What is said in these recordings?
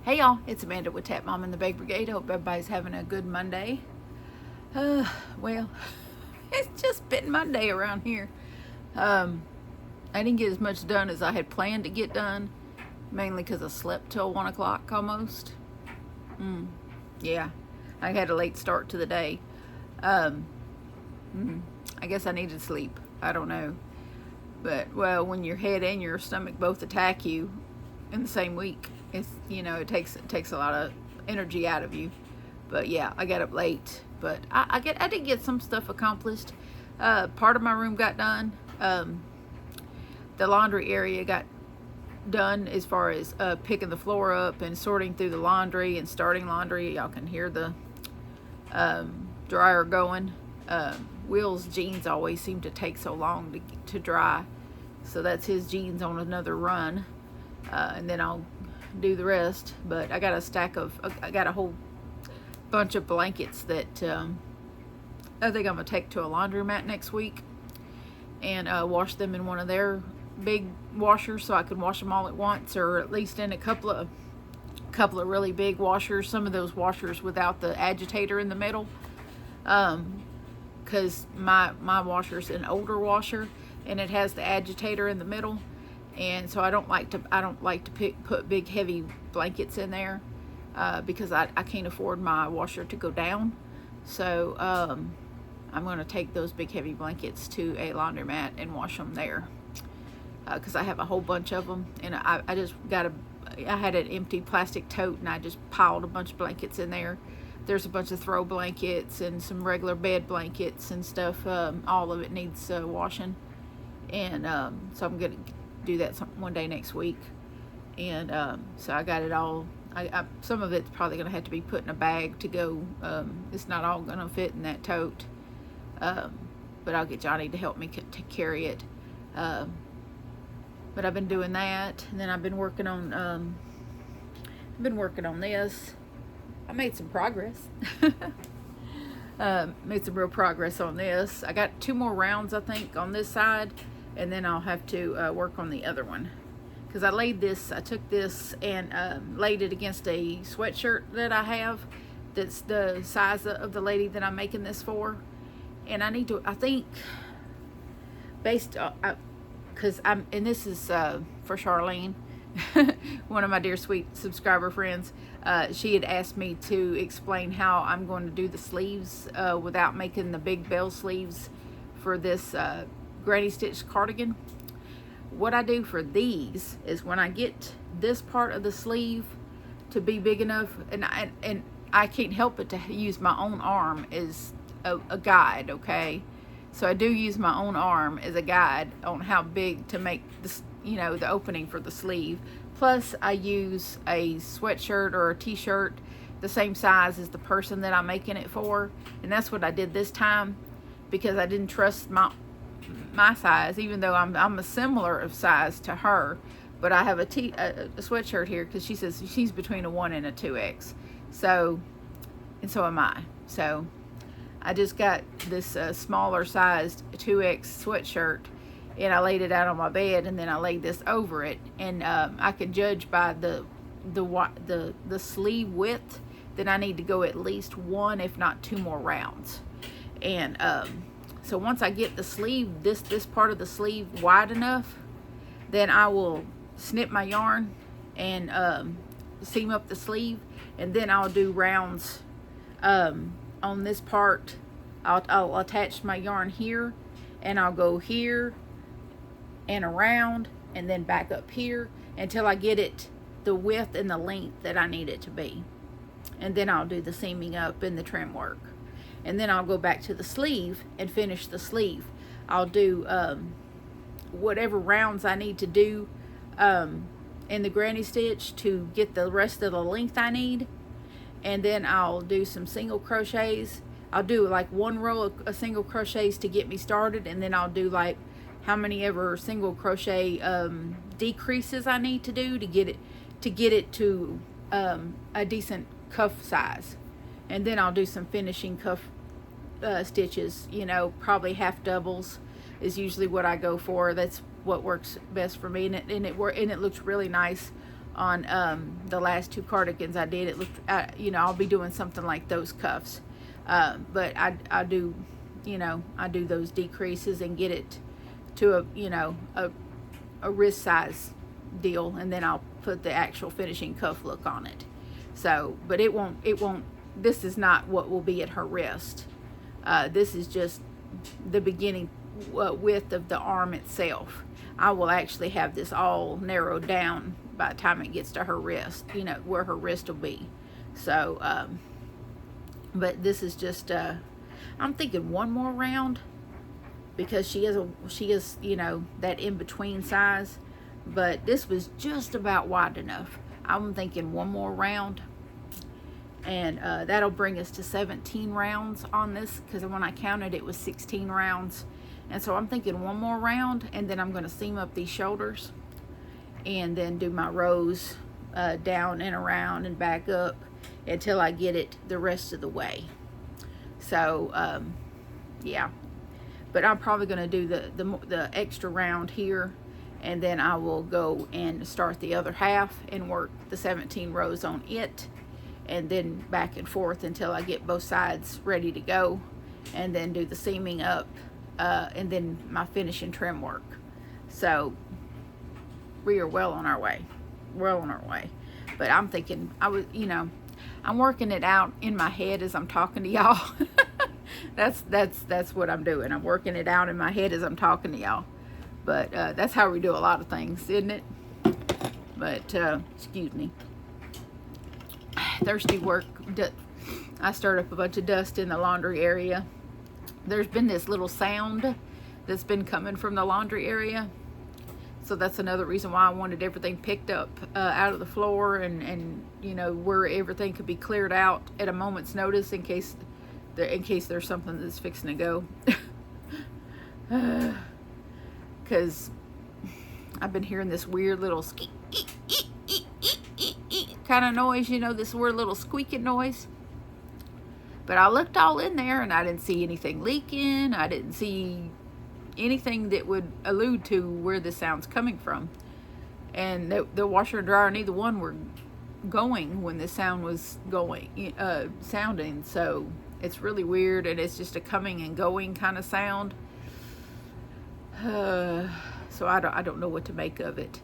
Hey y'all, it's Amanda with Tap Mom and the Bake Brigade. Hope everybody's having a good Monday. Well, it's just been Monday around here. I didn't get as much done as I had planned to get done, mainly because I slept till 1 o'clock almost. Yeah, I had a late start to the day. I guess I needed sleep. I don't know. But, well, when your head and your stomach both attack you in the same week, it takes a lot of energy out of you. But yeah, I got up late, but I did get some stuff accomplished. Part of my room got done. The laundry area got done as far as picking the floor up and sorting through the laundry and starting laundry. Y'all can hear the dryer going. Will's jeans always seem to take so long to dry, so that's his jeans on another run, and then I'll do the rest. But I got I got a whole bunch of blankets that I think I'm gonna take to a laundromat next week and wash them in one of their big washers, so I can wash them all at once, or at least in a couple of really big washers. Some of those washers without the agitator in the middle, because my washer's an older washer and it has the agitator in the middle, and so I don't like to put big heavy blankets in there because I can't afford my washer to go down. So I'm going to take those big heavy blankets to a laundromat and wash them there, because I have a whole bunch of them, and I had an empty plastic tote and I just piled a bunch of blankets in there. There's a bunch of throw blankets and some regular bed blankets and stuff. All of it needs washing, and so I'm going to do that one day next week. And so I got it all. Some of it's probably going to have to be put in a bag to go. It's not all going to fit in that tote, but I'll get Johnny to help me to carry it. But I've been doing that, and then I've been working on this. I made some progress. Made some real progress on this. I got 2 more rounds, I think, on this side, and then I'll have to work on the other one. Because I took this and laid it against a sweatshirt that I have that's the size of the lady that I'm making this for. And I think, based on, and this is for Charlene, one of my dear sweet subscriber friends. She had asked me to explain how I'm going to do the sleeves without making the big bell sleeves for this granny stitch cardigan. What I do for these is, when I get this part of the sleeve to be big enough, and I can't help it to use my own arm as a guide, okay? So I do use my own arm as a guide on how big to make this, the opening for the sleeve. Plus I use a sweatshirt or a t-shirt the same size as the person that I'm making it for, and that's what I did this time, because I didn't trust my size, even though I'm a similar of size to her. But I have a sweatshirt here because she says she's between a 1 and a 2X, and so am I. So I just got this smaller sized 2X sweatshirt, and I laid it out on my bed, and then I laid this over it, and I could judge by the sleeve width that I need to go at least 1, if not 2 more rounds. And so once I get the sleeve, this part of the sleeve wide enough, then I will snip my yarn and seam up the sleeve, and then I'll do rounds on this part. I'll attach my yarn here, and I'll go here and around, and then back up here until I get it the width and the length that I need it to be. And then I'll do the seaming up and the trim work, and then I'll go back to the sleeve and finish the sleeve. I'll do whatever rounds I need to do in the granny stitch to get the rest of the length I need, and then I'll do some single crochets. I'll do like 1 row of single crochets to get me started, and then I'll do like how many ever single crochet decreases I need to do to get it to a decent cuff size. And then I'll do some finishing cuff stitches, probably half doubles is usually what I go for. That's what works best for me, and it looks really nice on the last 2 cardigans I did. It looked, you know, I'll be doing something like those cuffs. But I do, you know, I do those decreases and get it to a, you know, a wrist size deal, and then I'll put the actual finishing cuff look on it. So, but it won't, this is not what will be at her wrist. This is just the beginning width of the arm itself. I will actually have this all narrowed down by the time it gets to her wrist, you know, where her wrist will be. So, but this is just, I'm thinking 1 more round, because she is, you know, that in-between size, but this was just about wide enough. I'm thinking 1 more round, and that'll bring us to 17 rounds on this, because when I counted it was 16 rounds. And so I'm thinking 1 more round, and then I'm going to seam up these shoulders and then do my rows down and around and back up until I get it the rest of the way. So yeah, but I'm probably going to do the extra round here, and then I will go and start the other half and work the 17 rows on it, and then back and forth until I get both sides ready to go, and then do the seaming up, and then my finishing trim work. So we are well on our way, but I'm thinking, you know, I'm working it out in my head as I'm talking to y'all. That's what I'm doing. I'm working it out in my head as I'm talking to y'all. But that's how we do a lot of things, isn't it? But excuse me. Thirsty work. I stirred up a bunch of dust in the laundry area. There's been this little sound that's been coming from the laundry area. So that's another reason why I wanted everything picked up out of the floor, and you know, where everything could be cleared out at a moment's notice in case there's something that's fixing to go. Because I've been hearing this weird little squeak kind of noise, you know, this weird little squeaking noise. But I looked all in there and I didn't see anything leaking. I didn't see anything that would allude to where the sound's coming from. And the washer and dryer, neither one were going when the sound was sounding. So it's really weird, and it's just a coming and going kind of sound. So I don't know what to make of it.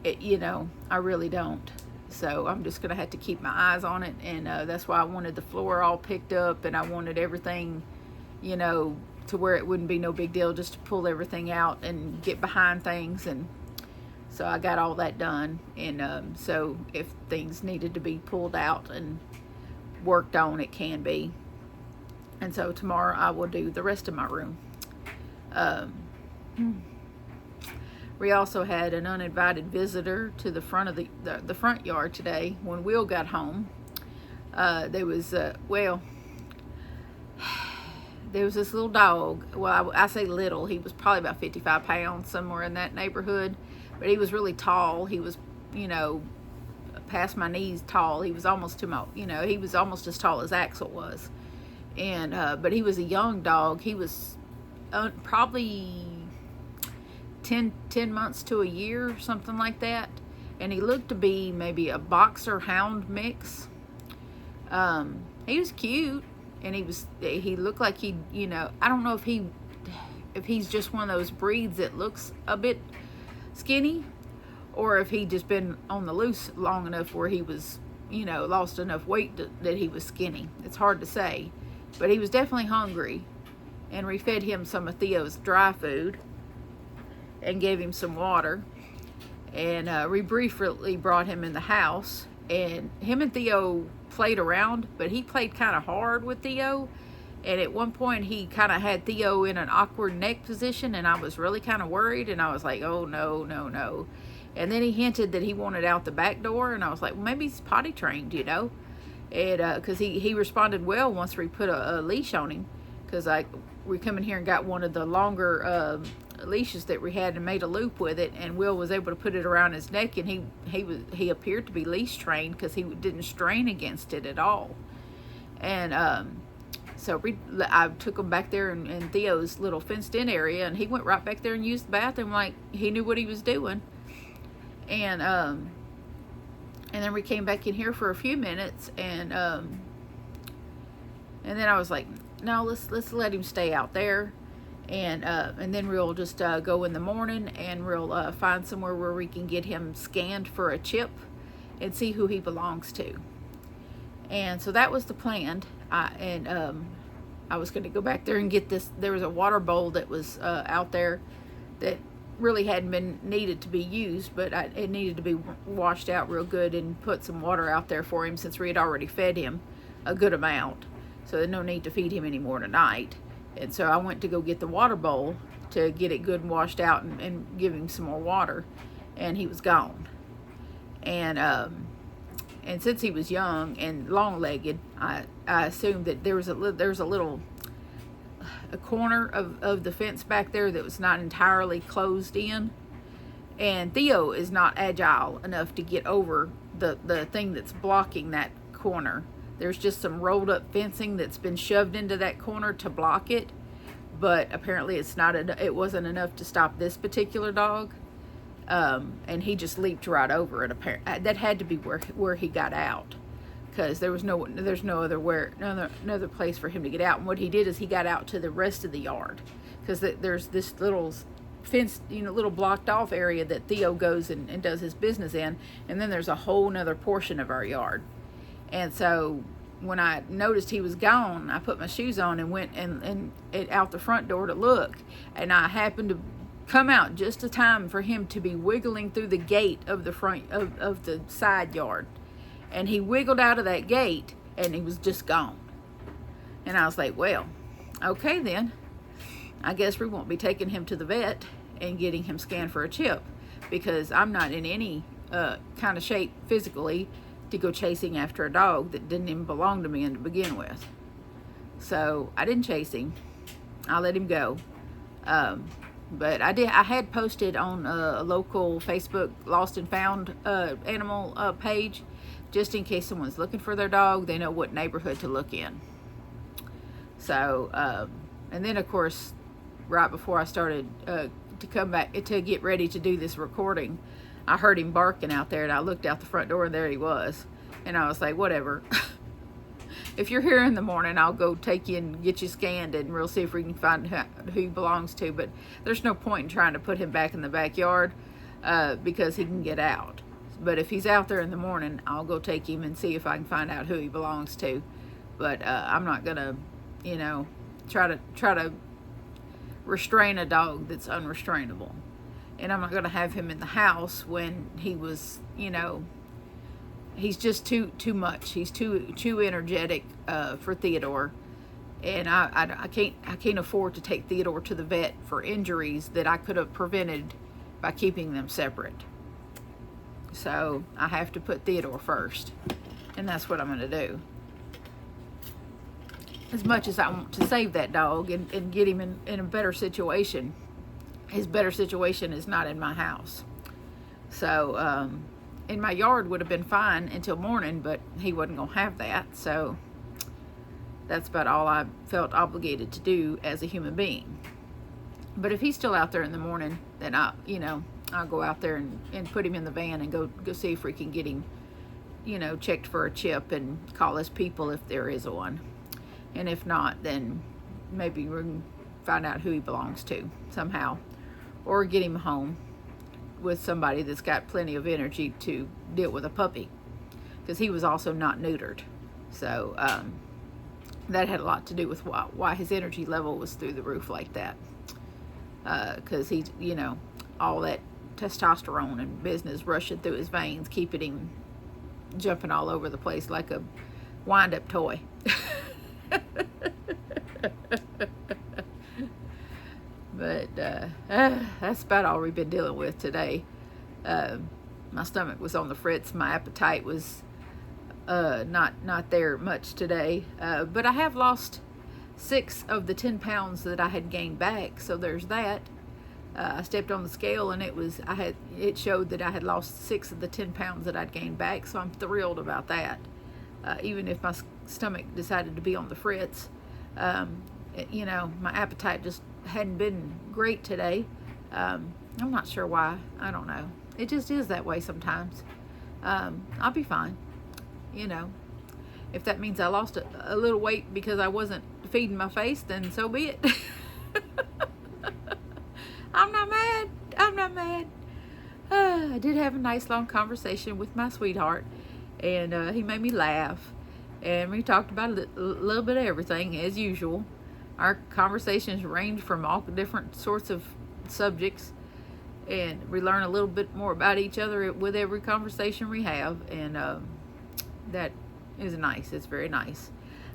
You know, I really don't. So I'm just gonna have to keep my eyes on it, and that's why I wanted the floor all picked up, and I wanted everything, you know, to where it wouldn't be no big deal just to pull everything out and get behind things. And so I got all that done, and so if things needed to be pulled out and worked on, it can be. And so tomorrow I will do the rest of my room. We also had an uninvited visitor to the front of the front yard today. When Will got home, there was this little dog. Well, I say little. He was probably about 55 pounds, somewhere in that neighborhood. But he was really tall. He was, you know, past my knees tall. He was almost to my, you know, he was almost as tall as Axel was. And but he was a young dog. He was probably 10 months to a year, something like that. And he looked to be maybe a boxer hound mix. He was cute, and he looked like he, you know, I don't know if he's just one of those breeds that looks a bit skinny, or if he just been on the loose long enough where he was, you know, lost enough weight that he was skinny. It's hard to say, but he was definitely hungry, and we fed him some of Theo's dry food and gave him some water, and we briefly brought him in the house, and him and Theo played around, but he played kind of hard with Theo, and at one point he kind of had Theo in an awkward neck position, and I was really kind of worried, and I was like, oh no, and then he hinted that he wanted out the back door, and I was like, well, maybe he's potty trained, you know, and because he responded well once we put a leash on him, because we come in here and got one of the longer leashes that we had and made a loop with it, and Will was able to put it around his neck, and he appeared to be leash trained because he didn't strain against it at all. And so I took him back there in Theo's little fenced in area, and he went right back there and used the bathroom like he knew what he was doing. And And then we came back in here for a few minutes, and then I was like, no, let's let him stay out there, and then we'll just go in the morning, and we'll find somewhere where we can get him scanned for a chip and see who he belongs to. And so that was the plan. I was going to go back there and get this. There was a water bowl that was out there that really hadn't been needed to be used, but it needed to be washed out real good and put some water out there for him, since we had already fed him a good amount. So there's no need to feed him anymore tonight. And so I went to go get the water bowl to get it good and washed out and give him some more water, and he was gone. And since he was young and long-legged, I assumed that there was a little corner of the fence back there that was not entirely closed in. And Theo is not agile enough to get over the thing that's blocking that corner. There's just some rolled up fencing that's been shoved into that corner to block it. But apparently it wasn't enough to stop this particular dog. And he just leaped right over it. That had to be where he got out, because there's no other place for him to get out. And what he did is he got out to the rest of the yard, because there's this little fenced, little blocked off area that Theo goes and does his business in, and then there's a whole nother portion of our yard. And so when I noticed he was gone, I put my shoes on and went and out the front door to look, and I happened to come out just in time for him to be wiggling through the gate of the front of the side yard. And he wiggled out of that gate, and he was just gone. And I was like, well, okay then, I guess we won't be taking him to the vet and getting him scanned for a chip, because I'm not in any kind of shape physically to go chasing after a dog that didn't even belong to me to begin with. So I didn't chase him. I let him go. But I had posted on a local Facebook Lost and Found animal page, just in case someone's looking for their dog, they know what neighborhood to look in. So, and then of course, right before I started to come back to get ready to do this recording, I heard him barking out there, and I looked out the front door, and there he was. And I was like, whatever. If you're here in the morning, I'll go take you and get you scanned, and we'll see if we can find who he belongs to. But there's no point in trying to put him back in the backyard because he can get out. But if he's out there in the morning, I'll go take him and see if I can find out who he belongs to. But I'm not gonna, try to restrain a dog that's unrestrainable. And I'm not gonna have him in the house when he was, he's just too much. He's too energetic for Theodore, and I can't afford to take Theodore to the vet for injuries that I could have prevented by keeping them separate. So I have to put Theodore first, and that's what I'm going to do. As much as I want to save that dog and get him in a better situation, his better situation is not in my house. So in my yard would have been fine until morning, but he wasn't going to have that. So that's about all I felt obligated to do as a human being. But if he's still out there in the morning, then I'll go out there and put him in the van and go see if we can get him, checked for a chip and call his people if there is one. And if not, then maybe we can find out who he belongs to somehow, or get him home with somebody that's got plenty of energy to deal with a puppy, because he was also not neutered. So that had a lot to do with why his energy level was through the roof like that, because he, all that testosterone and business rushing through his veins, keeping him jumping all over the place like a wind-up toy. But that's about all we've been dealing with today. My stomach was on the fritz. My appetite was not there much today. But I have lost 6 of the 10 pounds that I had gained back. So there's that. I stepped on the scale, and it showed that I had lost 6 of the 10 pounds that I'd gained back. So I'm thrilled about that. Even if my stomach decided to be on the fritz, my appetite just hadn't been great today. I'm not sure why. I don't know. It just is that way sometimes. I'll be fine. You know, if that means I lost a little weight because I wasn't feeding my face, then so be it. I'm not mad. I'm not mad. I did have a nice long conversation with my sweetheart, and he made me laugh, and we talked about a little bit of everything as usual. Our conversations range from all different sorts of subjects, and we learn a little bit more about each other with every conversation we have, and that is nice. It's very nice.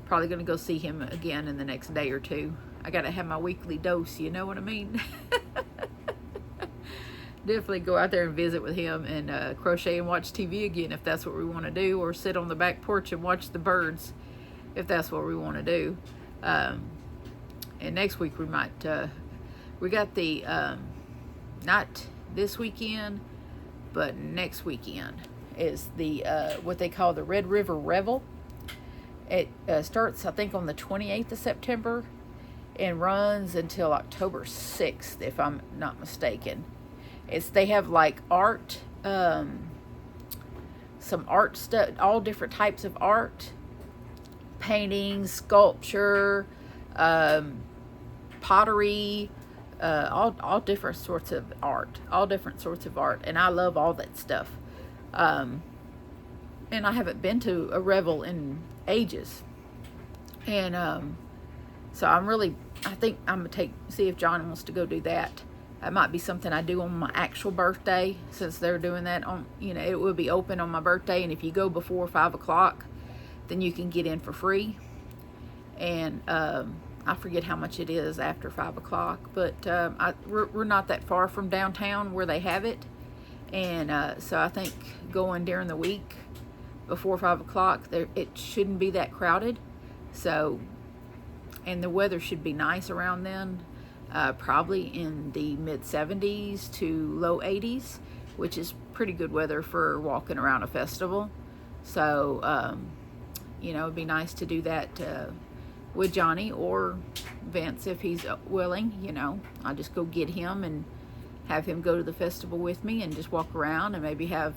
Probably going to go see him again in the next day or two. I got to have my weekly dose, you know what I mean? Definitely go out there and visit with him, and crochet and watch TV again if that's what we want to do, or sit on the back porch and watch the birds if that's what we want to do. And next week we might, we got the, not this weekend, but next weekend is the, what they call the River Revel. It starts, I think, on the 28th of September and runs until October 6th, if I'm not mistaken. They have like art, some art stuff, all different types of art, painting, sculpture, pottery, all different sorts of art, and I love all that stuff. And I haven't been to a revel in ages, and so I think I'm gonna see if John wants to go do that. That might be something I do on my actual birthday, since they're doing that on, it will be open on my birthday, and if you go before 5 o'clock, then you can get in for free. And I forget how much it is after 5 o'clock, but we're not that far from downtown where they have it, and so I think going during the week before 5 o'clock, it shouldn't be that crowded. So, and the weather should be nice around then. Probably in the mid 70s to low 80s, which is pretty good weather for walking around a festival. So, it'd be nice to do that with Johnny or Vince if he's willing. I'll just go get him and have him go to the festival with me and just walk around and maybe have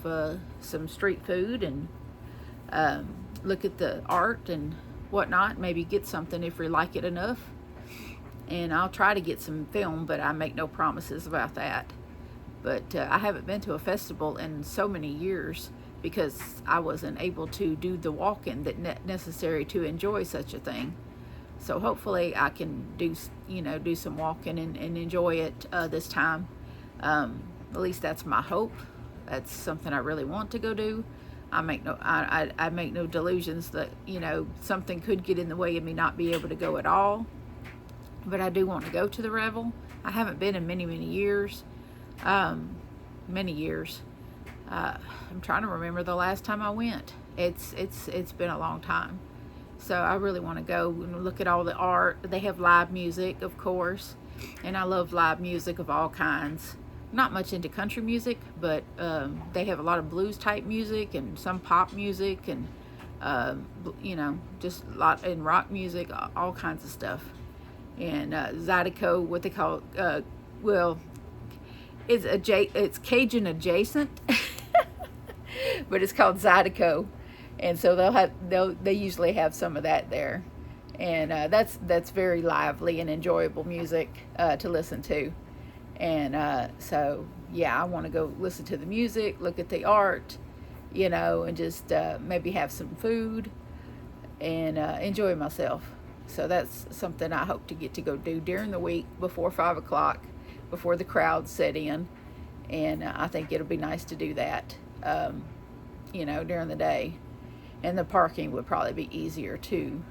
some street food and look at the art and whatnot. Maybe get something if we like it enough. And I'll try to get some film, but I make no promises about that. But I haven't been to a festival in so many years because I wasn't able to do the walking that necessary to enjoy such a thing. So hopefully I can do some walking and enjoy it this time. At least that's my hope. That's something I really want to go do. I make no delusions that something could get in the way of me not be able to go at all. But I do want to go to the Revel. I haven't been in many years. I'm trying to remember the last time I went. It's been a long time. So I really want to go and look at all the art. They have live music, of course, and I love live music of all kinds. Not much into country music, but they have a lot of blues type music and some pop music and just a lot in rock music, all kinds of stuff. And Zydeco, what they call it's Cajun adjacent, but it's called Zydeco, and so they usually have some of that there, and that's very lively and enjoyable music to listen to, and so yeah, I want to go listen to the music, look at the art, and just maybe have some food and enjoy myself. So that's something I hope to get to go do during the week before 5 o'clock, before the crowds set in. And I think it'll be nice to do that, during the day. And the parking would probably be easier too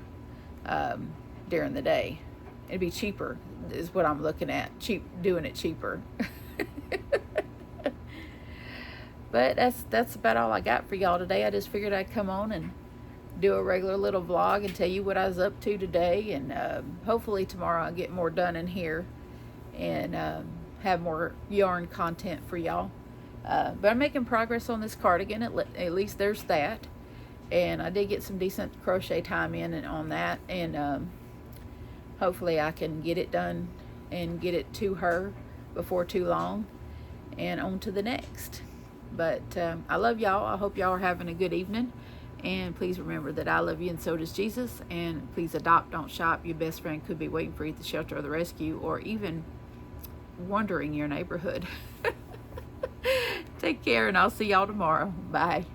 during the day. It'd be cheaper is what I'm looking at, doing it cheaper. But that's about all I got for y'all today. I just figured I'd come on and do a regular little vlog and tell you what I was up to today, and hopefully tomorrow I'll get more done in here and have more yarn content for y'all. But I'm making progress on this cardigan. At least there's that, and I did get some decent crochet time in and on that, and hopefully I can get it done and get it to her before too long and on to the next. But I love y'all. I hope y'all are having a good evening. And please remember that I love you and so does Jesus. And please adopt, don't shop. Your best friend could be waiting for you at the shelter or the rescue, or even wandering your neighborhood. Take care, and I'll see y'all tomorrow. Bye.